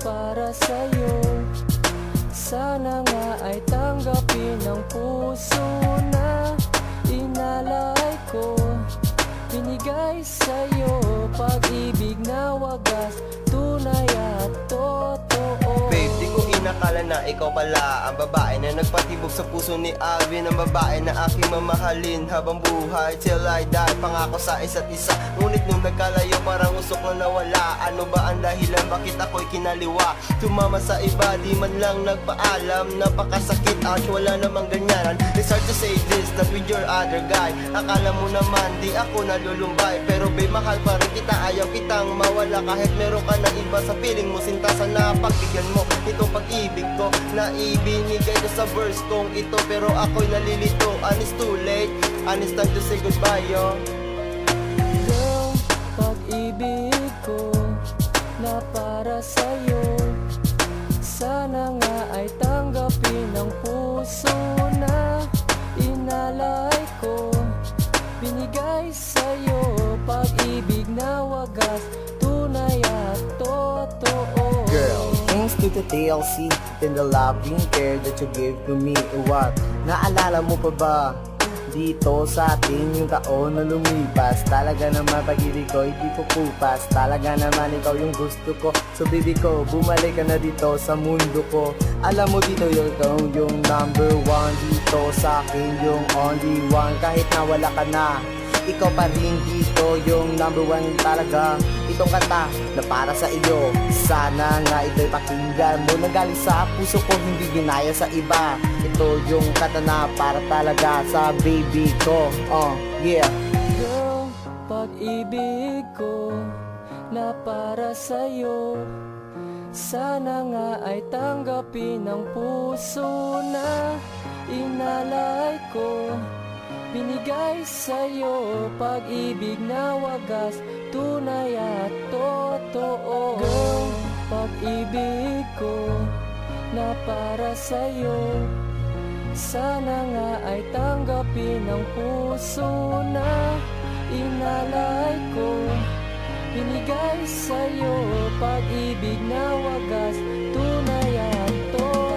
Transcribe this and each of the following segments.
para sa'yo. Sana nga ay tanggapin ng puso na inalay ko. Binigay sa'yo pag-ibig na wagas, tunay at totoo. Babe, di ko inakala na ikaw pala ang babae na nagpatibok sa puso ni Alvin. Ang babae na aking mamahalin habang buhay till I die. Pangako sa isa't isa, ngunit nung nagkalayo parang usok na nawala. Ano ba ang dahilan, bakit ako'y kinaliwa? Tumama sa iba, di man lang nagpaalam. Napakasakit at wala namang ganyanan. It's hard to say this, not with your other guy. Akala mo naman di ako nalulumbay, pero babe, mahal pa rin kita. Ayaw kitang mawala kahit meron ka na iba sa piling mo. Sinta sana pagbigyan mo itong pag-ibig ko na ibinigay ko sa verse kong ito. Pero ako'y nalilito, and it's too late, and it's time to say goodbye, yo. Girl, pag-ibig ko na para sa'yo, sana nga ay tanggapin ng puso na inalay ko. Binigay sa'yo pag-ibig na wagas, tunay at totoo. Girl, thanks to the TLC and the loving care that you gave to me. What? Naalala mo pa ba? Dito sa atin yung taon na lumipas. Talaga naman pag-ibig ko hindi ko kupas. Talaga naman ikaw yung gusto ko. So baby ko, bumalik ka na dito sa mundo ko. Alam mo dito yung number one. Dito sa akin yung only one. Kahit na wala ka na, ikaw pa rin dito yung number one talaga. Itong kanta na para sa iyo, sana nga ito'y pakinggan mo. Nanggaling sa puso ko, hindi ginaya sa iba. Ito yung kanta na para talaga sa baby ko. Yeah. Girl, pag-ibig ko na para sa'yo, sana nga ay tanggapin ng puso na inalay ko. Binigay sa'yo pag-ibig na wagas, tunay at totoo. Girl, pag-ibig ko na para sa'yo, sana nga ay tanggapin ng puso na inalay ko. Binigay sa'yo pag-ibig na wagas, tunay at totoo.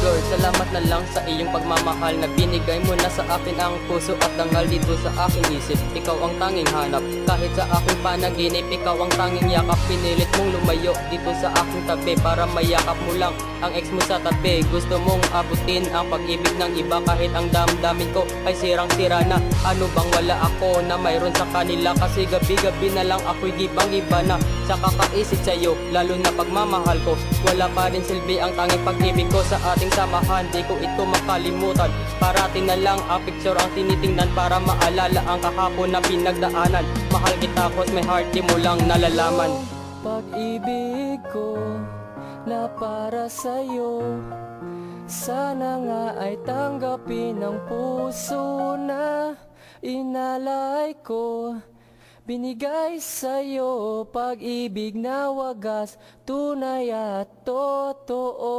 Lord, salamat na lang sa iyong pagmamahal na binigay mo na sa akin ang puso at dangal dito sa aking isip. Ikaw ang tanging hanap, kahit sa aking panaginip, ikaw ang tanging yakap. Pinilit mong lumayo dito sa aking tabi para mayakap mo lang ang ex mo sa tabi. Gusto mong abutin ang pag-ibig ng iba kahit ang damdamin ko ay sirang-sira na. Ano bang wala ako na mayroon sa kanila, kasi gabi-gabi na lang ako'y gibang-iba na sa kakaisip sa'yo, lalo na pagmamahal ko. Wala pa rin silbi ang tanging pag-ibig ko sa ating samahan, di ko ito makalimutan. Parating na lang ang picture ang tinitingnan para maalala ang kahapon na pinagdaanan. Mahal kita cause my heart di mo lang nalalaman. Pag-ibig ko na para sa'yo, sana nga ay tanggapin ng puso na inalay ko. Binigay sa'yo pag-ibig na wagas, tunay at totoo.